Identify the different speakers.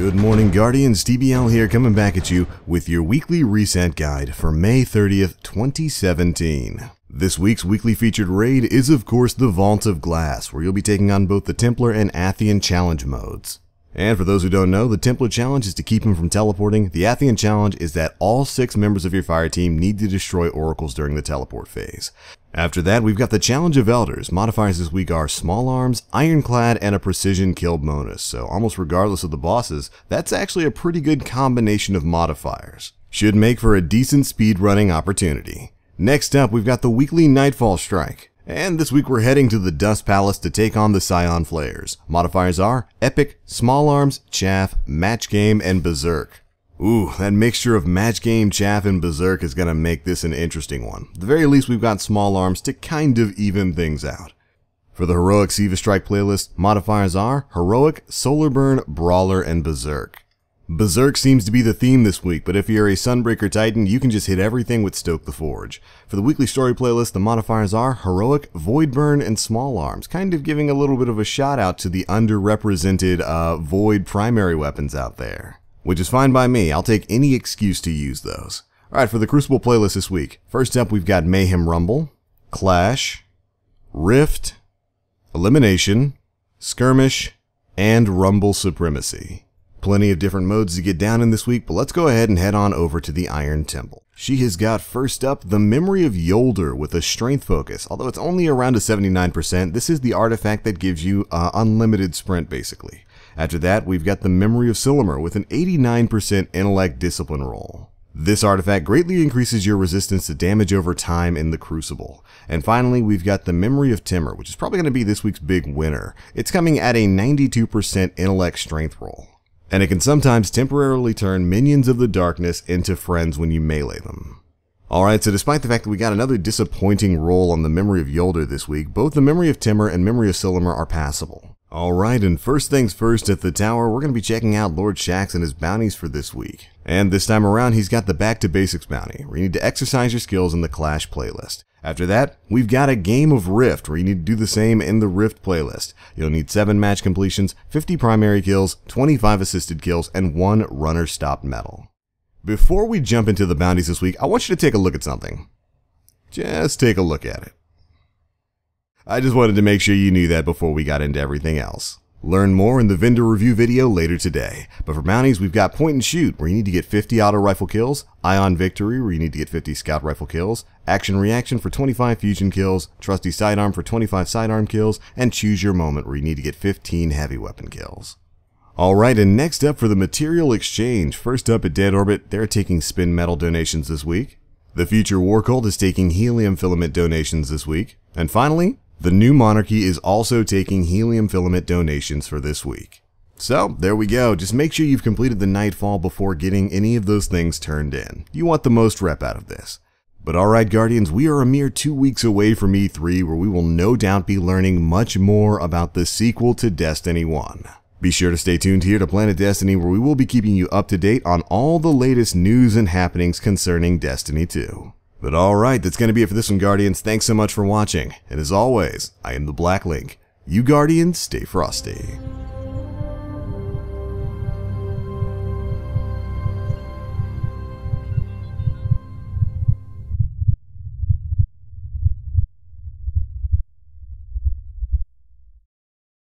Speaker 1: Good morning, Guardians. TBL here, coming back at you with your weekly reset guide for May 30th, 2017. This week's weekly featured raid is, of course, the Vault of Glass, where you'll be taking on both the Templar and Athian challenge modes. And for those who don't know, the Templar challenge is to keep him from teleporting. The Athian challenge is that all 6 members of your fire team need to destroy oracles during the teleport phase. After that, we've got the Challenge of Elders. Modifiers this week are Small Arms, Ironclad, and a Precision Kill bonus, so almost regardless of the bosses, that's actually a pretty good combination of modifiers. Should make for a decent speedrunning opportunity. Next up, we've got the weekly Nightfall Strike. And this week we're heading to the Dust Palace to take on the Scion Flayers. Modifiers are Epic, Small Arms, Chaff, Match Game, and Berserk. Ooh, that mixture of Match Game, Chaff, and Berserk is going to make this an interesting one. At the very least, we've got Small Arms to kind of even things out. For the Heroic Siva Strike playlist, modifiers are Heroic, Solar Burn, Brawler, and Berserk. Berserk seems to be the theme this week, but if you're a Sunbreaker Titan, you can just hit everything with Stoke the Forge. For the weekly story playlist, the modifiers are Heroic, Void Burn, and Small Arms, kind of giving a little bit of a shout out to the underrepresented Void primary weapons out there. Which is fine by me, I'll take any excuse to use those. Alright, for the Crucible playlist this week, first up we've got Mayhem Rumble, Clash, Rift, Elimination, Skirmish, and Rumble Supremacy. Plenty of different modes to get down in this week, but let's go ahead and head on over to the Iron Temple. She has got first up the Memory of Yolder with a strength focus. Although it's only around a 79%, this is the artifact that gives you unlimited sprint basically. After that, we've got the Memory of Silimer with an 89% intellect discipline roll. This artifact greatly increases your resistance to damage over time in the Crucible. And finally, we've got the Memory of Timur, which is probably going to be this week's big winner. It's coming at a 92% intellect strength roll. And it can sometimes temporarily turn minions of the darkness into friends when you melee them. Alright, so despite the fact that we got another disappointing roll on the Memory of Yolder this week, both the Memory of Timur and Memory of Silimer are passable. Alright, and first things first at the tower, we're going to be checking out Lord Shaxx and his bounties for this week. And this time around, he's got the Back to Basics bounty, where you need to exercise your skills in the Clash playlist. After that, we've got a Game of Rift, where you need to do the same in the Rift playlist. You'll need 7 match completions, 50 primary kills, 25 assisted kills, and 1 runner-stopped medal. Before we jump into the bounties this week, I want you to take a look at something. Just take a look at it. I just wanted to make sure you knew that before we got into everything else. Learn more in the vendor review video later today. But for bounties, we've got Point and Shoot, where you need to get 50 auto rifle kills, Ion Victory, where you need to get 50 scout rifle kills, Action Reaction for 25 fusion kills, Trusty Sidearm for 25 sidearm kills, and Choose Your Moment, where you need to get 15 heavy weapon kills. Alright, and next up for the Material Exchange, first up at Dead Orbit, they're taking spin metal donations this week. The Future War Cult is taking helium filament donations this week. And finally, the New Monarchy is also taking helium filament donations for this week. So, there we go. Just make sure you've completed the Nightfall before getting any of those things turned in. You want the most rep out of this. But alright, Guardians, we are a mere 2 weeks away from E3, where we will no doubt be learning much more about the sequel to Destiny 1. Be sure to stay tuned here to Planet Destiny, where we will be keeping you up to date on all the latest news and happenings concerning Destiny 2. But alright, that's going to be it for this one, Guardians. Thanks so much for watching. And as always, I am the Black Link. You Guardians, stay frosty.